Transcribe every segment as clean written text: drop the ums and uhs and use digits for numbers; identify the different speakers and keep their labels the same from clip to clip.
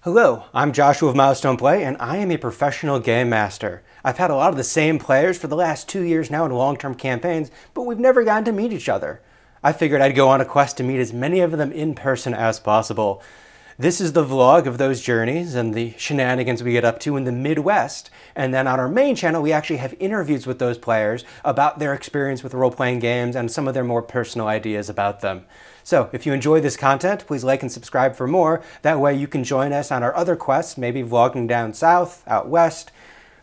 Speaker 1: Hello, I'm Joshua of Milestone Play, and I am a professional game master. I've had a lot of the same players for the last 2 years now in long-term campaigns, but we've never gotten to meet each other. I figured I'd go on a quest to meet as many of them in person as possible. This is the vlog of those journeys and the shenanigans we get up to in the Midwest, and then on our main channel we actually have interviews with those players about their experience with role-playing games and some of their more personal ideas about them. So if you enjoy this content, please like and subscribe for more. That way you can join us on our other quests, maybe vlogging down south, out west.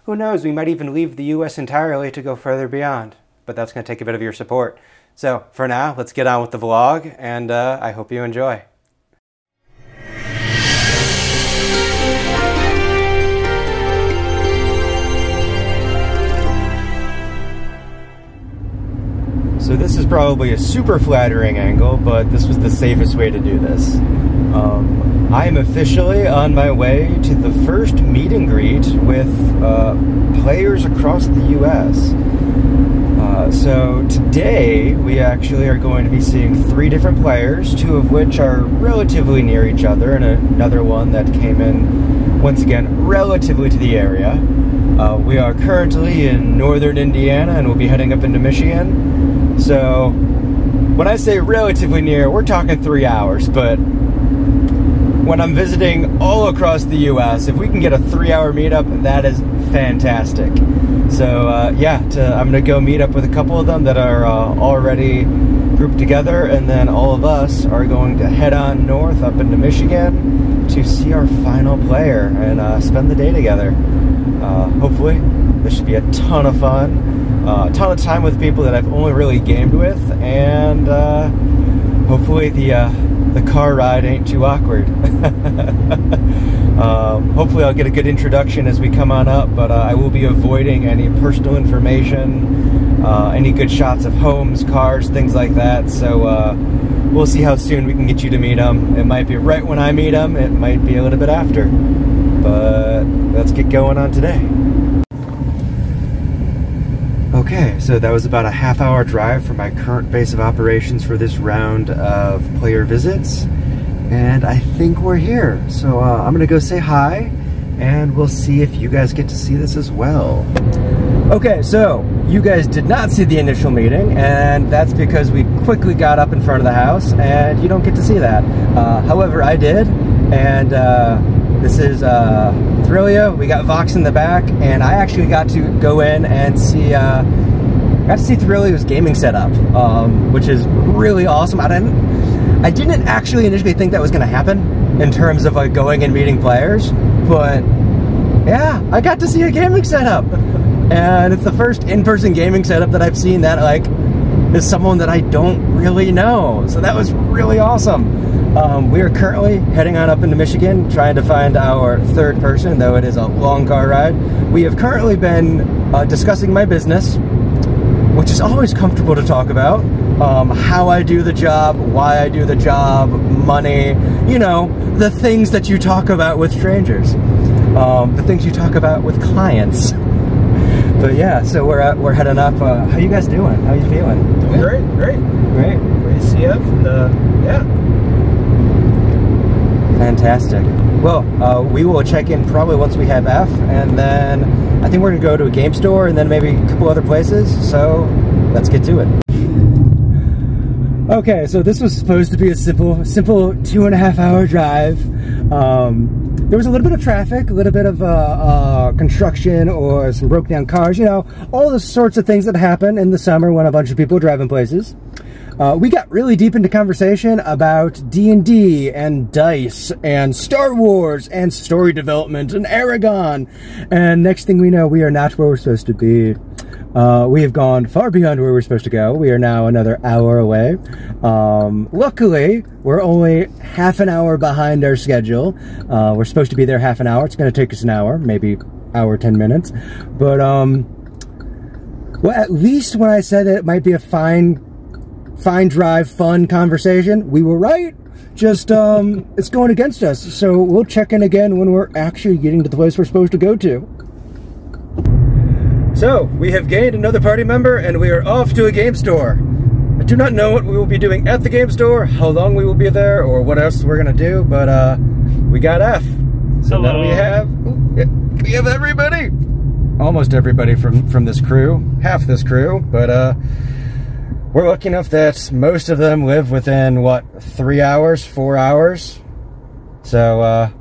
Speaker 1: Who knows, we might even leave the US entirely to go further beyond. But that's going to take a bit of your support. So for now, let's get on with the vlog, and I hope you enjoy. So this is probably a super flattering angle, but this was the safest way to do this. I am officially on my way to the first meet and greet with players across the US. So today we actually are going to be seeing 3 different players, 2 of which are relatively near each other, and another one that came in, once again, relatively to the area. We are currently in northern Indiana and we'll be heading up into Michigan. So when I say relatively near, we're talking 3 hours, but when I'm visiting all across the US, if we can get a 3-hour meetup, that is fantastic. So yeah, I'm gonna go meet up with a couple of them that are already grouped together, and then all of us are going to head on north up into Michigan to see our final player and spend the day together. Hopefully, this should be a ton of fun, a ton of time with people that I've only really gamed with, and hopefully the car ride ain't too awkward. Hopefully I'll get a good introduction as we come on up, but I will be avoiding any personal information, any good shots of homes, cars, things like that, so we'll see how soon we can get you to meet them. It might be right when I meet them, it might be a little bit after, but let's get going on today. Okay, so that was about a half-hour drive from my current base of operations for this round of player visits, and I think we're here. So I'm gonna go say hi, and we'll see if you guys get to see this as well. Okay, so you guys did not see the initial meeting, and that's because we quickly got up in front of the house, and you don't get to see that. However, I did, and this is Thrilleo. We got Vox in the back, and I actually got to go in and see Thrilleo's gaming setup, which is really awesome. I didn't actually initially think that was going to happen in terms of like going and meeting players, but yeah, I got to see a gaming setup, and it's the first in-person gaming setup that I've seen that like is someone that I don't really know. So that was really awesome. We are currently heading on up into Michigan, trying to find our 3rd person, though it is a long car ride. We have currently been discussing my business, which is always comfortable to talk about. How I do the job, why I do the job, money, you know, the things that you talk about with strangers, the things you talk about with clients. But yeah, so we're heading up. How you guys doing? How you feeling?
Speaker 2: Doing great. Great to see you, and yeah.
Speaker 1: Fantastic. Well, we will check in probably once we have F, and then I think we're going to go to a game store and then maybe a couple other places, so let's get to it. Okay, so this was supposed to be a simple 2.5-hour drive. There was a little bit of traffic, a little bit of construction or some broke down cars, you know, all the sorts of things that happen in the summer when a bunch of people are driving places. We got really deep into conversation about D&D and dice and Star Wars and story development and Aragon, and next thing we know, we are not where we're supposed to be. We have gone far beyond where we're supposed to go. We are now another hour away. Luckily, we're only half an hour behind our schedule. We're supposed to be there half an hour. It's going to take us an hour, maybe hour, 10 minutes. But, well, at least when I said that it might be a fine drive, fun conversation, we were right. Just, it's going against us. So we'll check in again when we're actually getting to the place we're supposed to go to. So, we have gained another party member, and we are off to a game store. I do not know what we will be doing at the game store, how long we will be there, or what else we're going to do, but we got F. So now we have everybody, almost everybody from this crew, half this crew, but we're lucky enough that most of them live within, what, 3 hours, 4 hours? So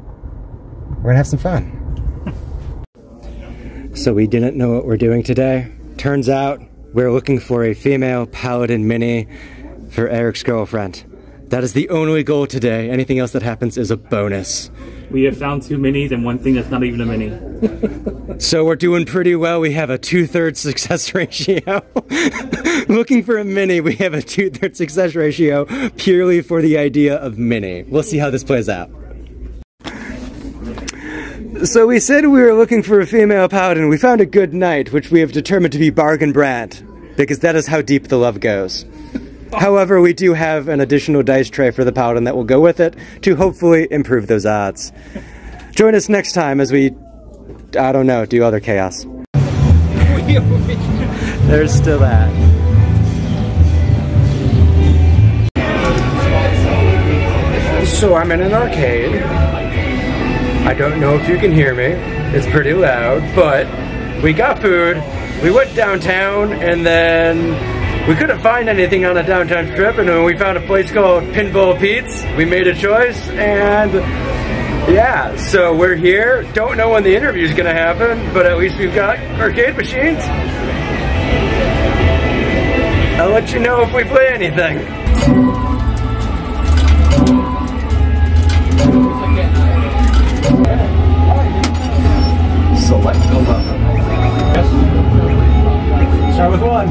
Speaker 1: we're gonna have some fun. So we didn't know what we're doing today. Turns out we're looking for a female Paladin Mini for Eric's girlfriend. That is the only goal today. Anything else that happens is a bonus.
Speaker 3: We have found 2 minis and one thing that's not even a mini.
Speaker 1: So we're doing pretty well. We have a 2/3 success ratio. Looking for a mini, we have a 2/3 success ratio purely for the idea of mini. We'll see how this plays out. So we said we were looking for a female Paladin. We found a good knight, which we have determined to be Bargain Brand, because that is how deep the love goes. However, we do have an additional dice tray for the Paladin that will go with it to hopefully improve those odds. Join us next time as we, I don't know, do other chaos. There's still that. So I'm in an arcade. I don't know if you can hear me. It's pretty loud, but we got food. We went downtown and then we couldn't find anything on the downtown strip, and then we found a place called Pinball Pete's. We made a choice, and yeah, so we're here. Don't know when the interview's gonna happen, but at least we've got arcade machines. I'll let you know if we play anything. Select a level. Start with 1.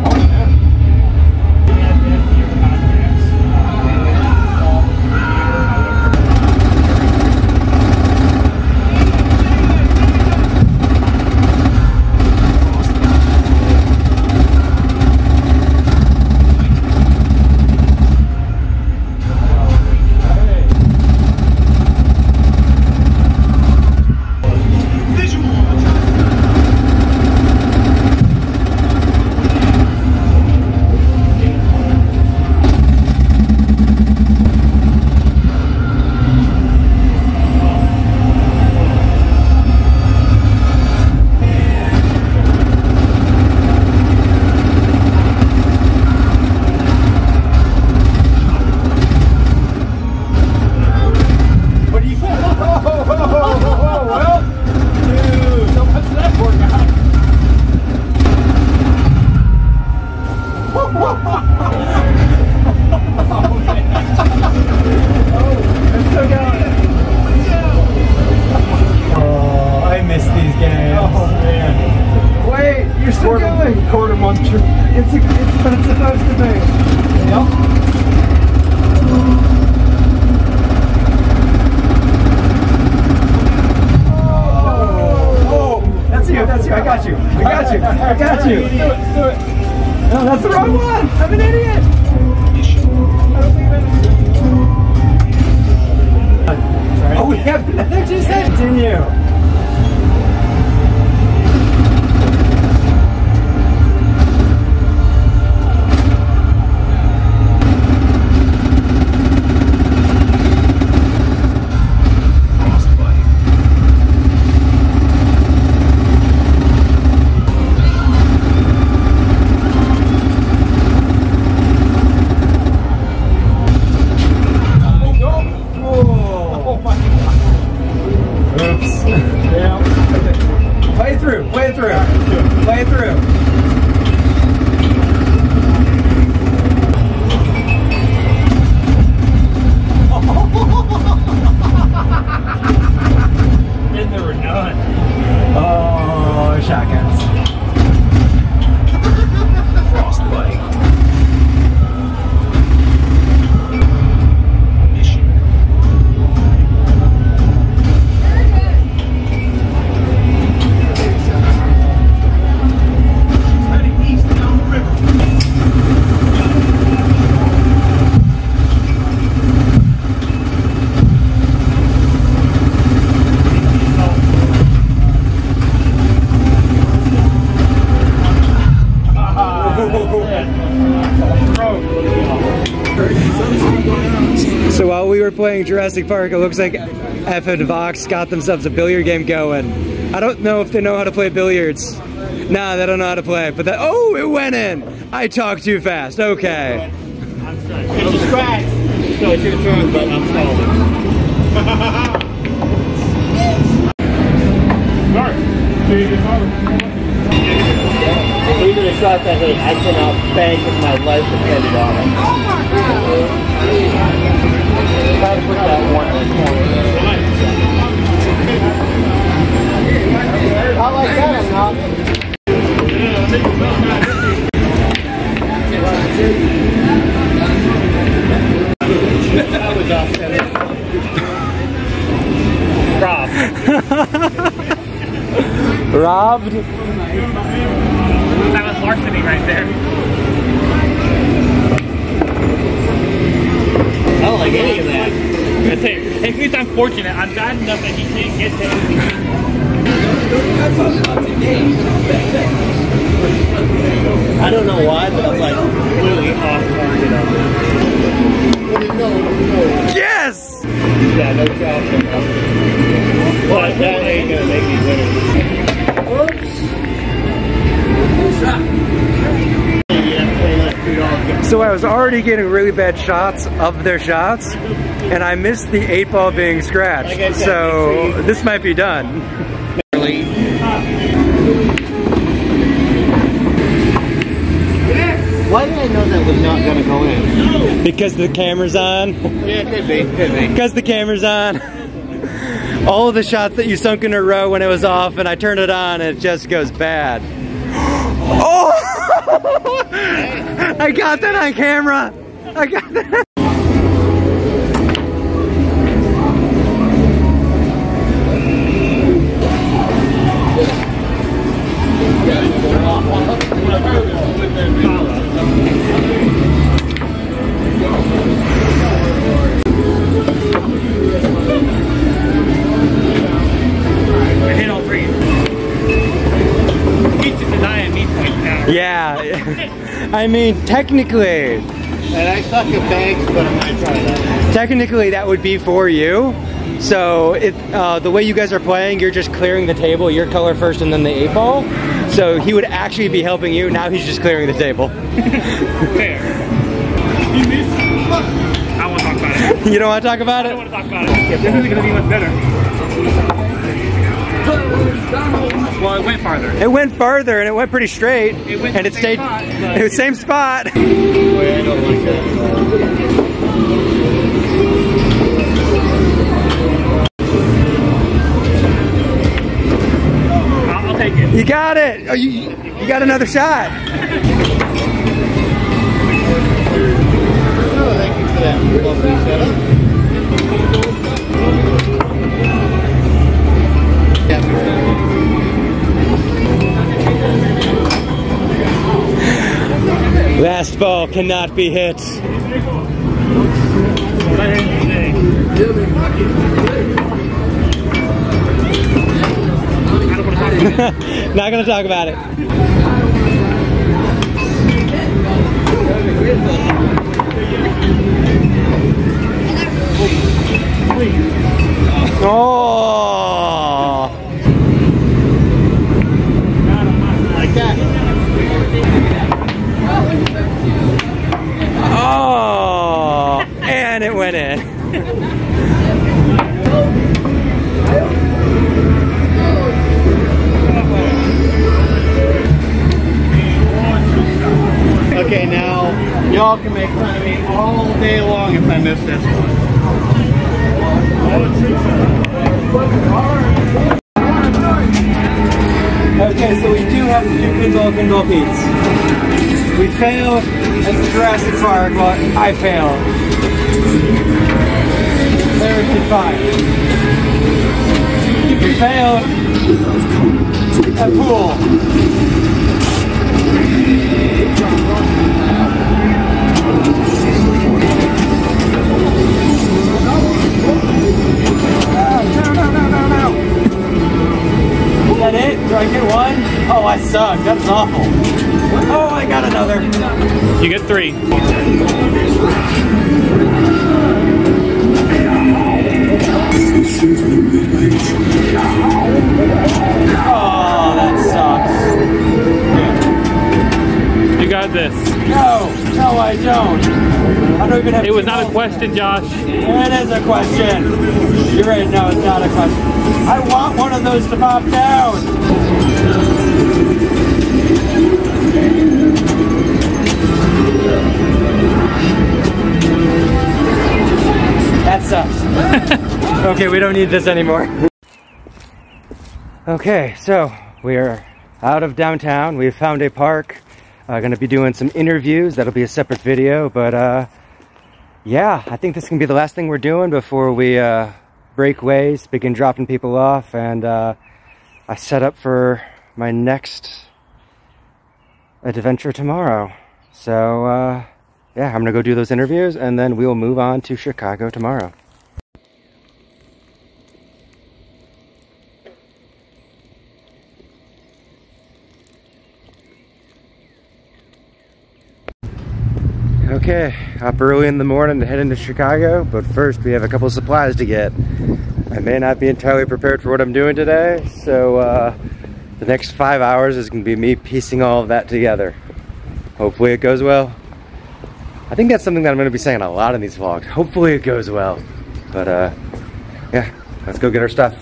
Speaker 2: Quarter month trip.
Speaker 1: It's what it's supposed to be.
Speaker 2: Yep.
Speaker 1: Oh, that's you. I got you.
Speaker 2: Do it.
Speaker 1: No, that's the wrong one. I'm an idiot. Oh, we have another just continue. Play it through.
Speaker 3: And there were none.
Speaker 1: Oh, shotguns.
Speaker 4: Frostbite. Mission. Heading east down the river.
Speaker 1: So while we were playing Jurassic Park, it looks like F and Vox got themselves a billiard game going. I don't know if they know how to play billiards. Nah, they don't know how to play, but that, oh, it went in. I talked too fast, okay.
Speaker 3: I'm sorry. It's a scratch. So it's your turn, but I'm calling. Start. These are the shots I hate. I cannot bank if my life depended on it. Try to put that one in the corner. I like that, I'm not. That was awesome.
Speaker 1: Robbed?
Speaker 3: That was larceny right there. I don't like any of that. At least I'm fortunate. I'm bad enough that he can't get to anything. I don't know why, but I'm like really off target on this.
Speaker 1: Yes!
Speaker 3: Yeah, no job. But that ain't gonna make me win.
Speaker 1: So I was already getting really bad shots of their shots, and I missed the 8-ball being scratched. Like said, so this might be done.
Speaker 3: Why did I know that was not gonna go in?
Speaker 1: Because the camera's on.
Speaker 3: Yeah, could be, could be.
Speaker 1: Because the camera's on. All of the shots that you sunk in a row when it was off, and I turned it on, and it just goes bad. Oh! I got that on camera. I got that.
Speaker 3: I hit all three. He's just denying me points now.
Speaker 1: Yeah. I mean, technically.
Speaker 3: And I suck at banks, but I'm gonna try that.
Speaker 1: Technically, that would be for you. So the way you guys are playing, you're just clearing the table, your color first and then the 8-ball. So he would actually be helping you. Now he's just clearing the table.
Speaker 3: Fair. You missed. I don't want to talk about it.
Speaker 1: You don't want to talk about it?
Speaker 3: I don't want to talk about it. Yeah, this isn't going to be much better. Well, it went farther.
Speaker 1: It went farther and it went pretty straight.
Speaker 3: It went
Speaker 1: and
Speaker 3: to
Speaker 1: it
Speaker 3: the
Speaker 1: stayed.
Speaker 3: spot,
Speaker 1: It was same spot.
Speaker 3: Boy, I don't like that. I'll take it.
Speaker 1: You got it. Oh, you got another shot.
Speaker 3: Oh, thank you for that lovely setup.
Speaker 1: Last ball cannot be hit. Not gonna talk about it. Oh!
Speaker 3: Like that.
Speaker 1: Oh! And it went in.
Speaker 3: Okay, now y'all can make fun of me all day long if I miss this one.
Speaker 1: Okay, so we do have to do Pinball Pete's. We failed at the Jurassic Park, well, I failed. Eric did fine. We failed at pool. Is that it? Do I get one? Oh, I suck. That's awful. Oh, I got another.
Speaker 3: You get 3.
Speaker 2: Oh, that sucks.
Speaker 3: You got this.
Speaker 2: No, I don't. I don't even have.
Speaker 3: It was not a question, Josh.
Speaker 2: It is a question. You're right. No, it's not a question. I want one of those to pop down. That sucks. Okay, we don't need this anymore.
Speaker 1: Okay, so we are out of downtown. We found a park. Going to be doing some interviews. That'll be a separate video, but yeah, I think this can be the last thing we're doing before we break ways, begin dropping people off, and I set up for my next adventure tomorrow. So yeah, I'm gonna go do those interviews, and then we'll move on to Chicago tomorrow. Okay, up early in the morning to head into Chicago, but first we have a couple of supplies to get. I may not be entirely prepared for what I'm doing today, so the next 5 hours is going to be me piecing all of that together. Hopefully it goes well. I think that's something that I'm going to be saying a lot in these vlogs. Hopefully it goes well. But yeah, let's go get our stuff.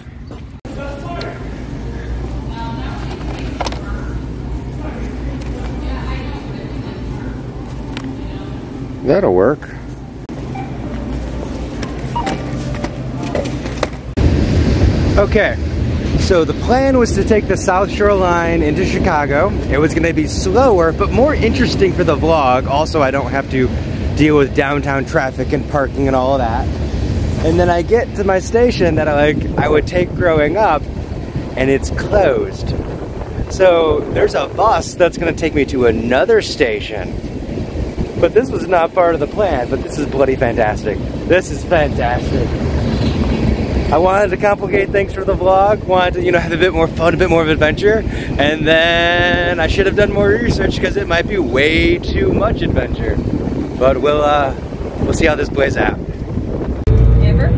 Speaker 1: That'll work. Okay, so the plan was to take the South Shore line into Chicago. It was gonna be slower, but more interesting for the vlog. Also, I don't have to deal with downtown traffic and parking and all of that. And then I get to my station that I would take growing up, and it's closed. So there's a bus that's gonna take me to another station. But this was not part of the plan, but this is bloody fantastic. This is fantastic. I wanted to complicate things for the vlog, wanted to, you know, have a bit more fun, a bit more of an adventure, and then I should have done more research because it might be way too much adventure. But we'll see how this plays out.
Speaker 5: Amber?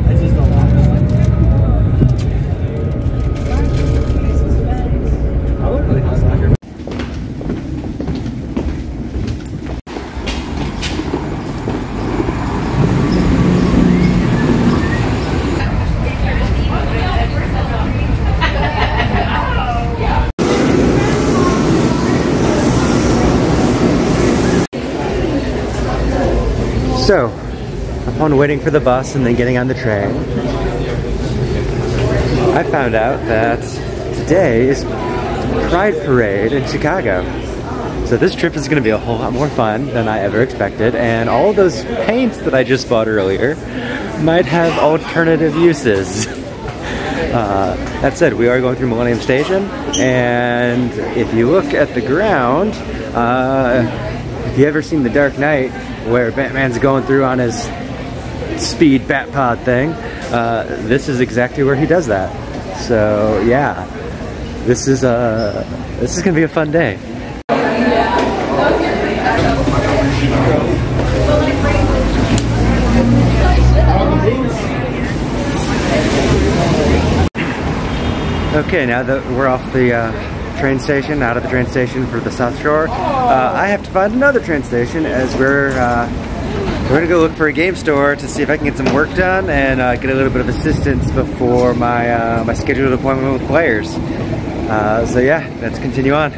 Speaker 1: So, upon waiting for the bus and then getting on the train, I found out that today is Pride Parade in Chicago. So this trip is going to be a whole lot more fun than I ever expected, and all those paints that I just bought earlier might have alternative uses. That said, we are going through Millennium Station, and if you look at the ground, if you ever seen The Dark Knight, where Batman's going through on his speed bat pod thing, this is exactly where he does that. So yeah, this is gonna be a fun day. Okay, now that we're off the train station, out of the train station for the South Shore, I have to find another train station as we're gonna go look for a game store to see if I can get some work done and get a little bit of assistance before my my scheduled appointment with players. So yeah, let's continue on.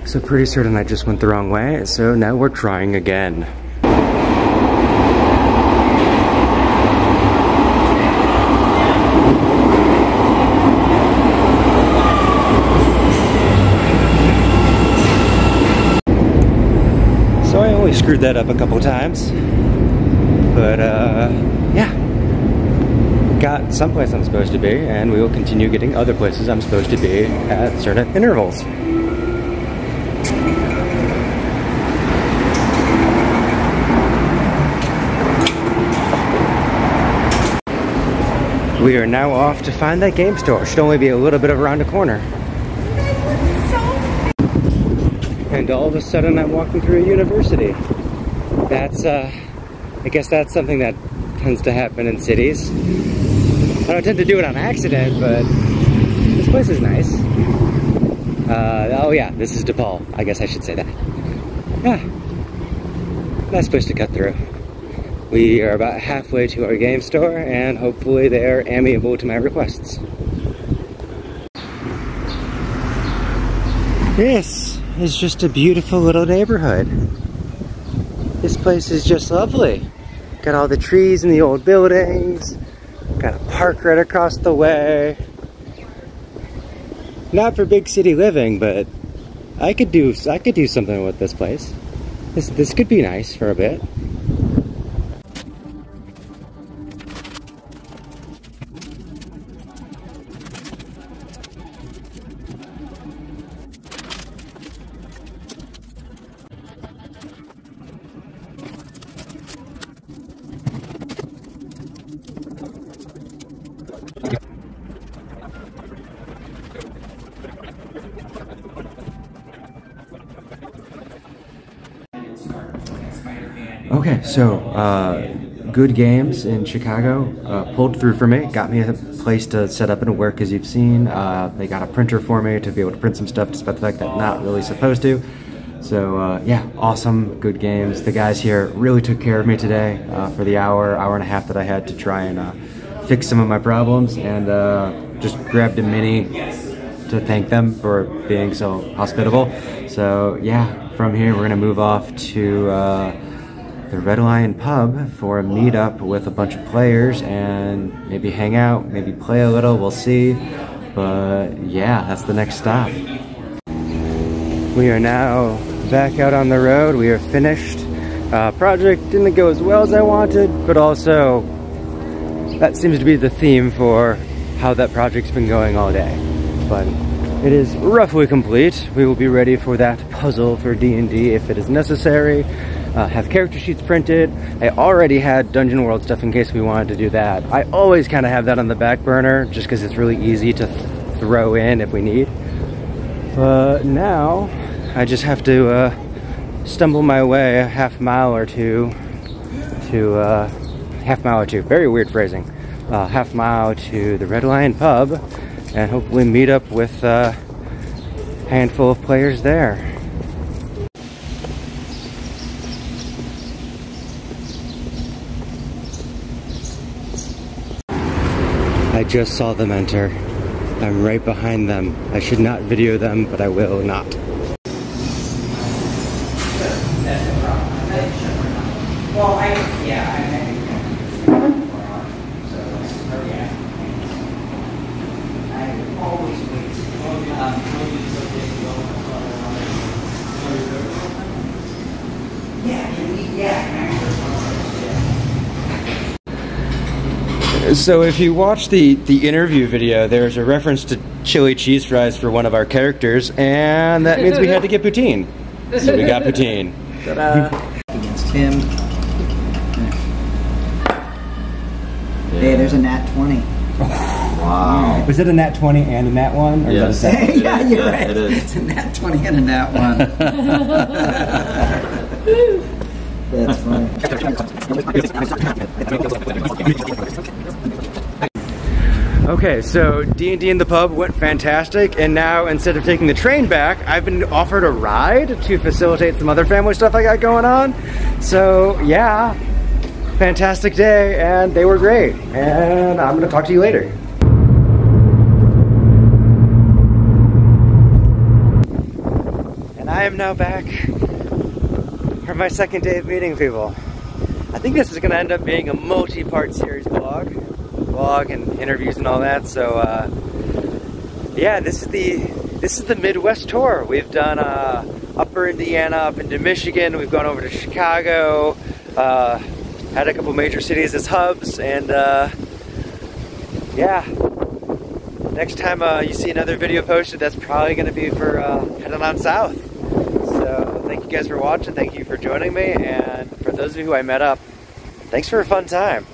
Speaker 1: So pretty certain I just went the wrong way, so now we're trying again. So I only screwed that up a couple times, but yeah, got someplace I'm supposed to be, and we will continue getting other places I'm supposed to be at certain intervals. We are now off to find that game store. Should only be a little bit around the corner. And all of a sudden I'm walking through a university. That's, I guess that's something that tends to happen in cities. I don't tend to do it on accident, but this place is nice. Oh yeah, this is DePaul. I guess I should say that. Yeah, nice place to cut through. We are about halfway to our game store, and hopefully they are amiable to my requests. This is just a beautiful little neighborhood. This place is just lovely. Got all the trees and the old buildings. Got a park right across the way. Not for big city living, but I could do something with this place. This could be nice for a bit. Okay, so Good Games in Chicago pulled through for me, got me a place to set up and work, as you've seen. They got a printer for me to be able to print some stuff, despite the fact that I'm not really supposed to. So yeah, awesome, Good Games. The guys here really took care of me today for the hour and a half that I had to try and fix some of my problems, and just grabbed a mini to thank them for being so hospitable. So yeah, from here we're gonna move off to the Red Lion Pub for a meetup with a bunch of players and maybe hang out, maybe play a little, we'll see. But yeah, that's the next stop. We are now back out on the road. We are finished. Project didn't go as well as I wanted, but also that seems to be the theme for how that project's been going all day. But it is roughly complete. We will be ready for that puzzle for D&D if it is necessary. Have character sheets printed. I already had Dungeon World stuff in case we wanted to do that. I always kind of have that on the back burner just because it's really easy to throw in if we need. But now I just have to stumble my way a half mile or two, very weird phrasing, half mile to the Red Lion Pub and hopefully meet up with a handful of players there. I just saw them enter. I'm right behind them. I should not video them, but I will not. So if you watch the interview video, there's a reference to chili cheese fries for one of our characters, and that means we had to get poutine. So we got poutine.
Speaker 6: Against him. Hey, there's a nat 20.
Speaker 1: Wow. Was it a nat 20 and a nat 1? Or
Speaker 6: yes. Yeah, you're right.
Speaker 3: It is.
Speaker 6: It's a nat 20 and a nat 1. That's funny.
Speaker 1: Okay, so D&D in the pub went fantastic, and now instead of taking the train back, I've been offered a ride to facilitate some other family stuff I got going on. So yeah, fantastic day, and they were great, and I'm gonna talk to you later. And I am now back for my second day of meeting people. I think this is gonna end up being a multi-part series vlog and interviews and all that. So yeah, this is the Midwest tour. We've done Upper Indiana, up into Michigan. We've gone over to Chicago, had a couple major cities as hubs, and yeah, next time you see another video posted, that's probably going to be for heading on south. So thank you guys for watching, thank you for joining me, and for those of you who I met up, thanks for a fun time.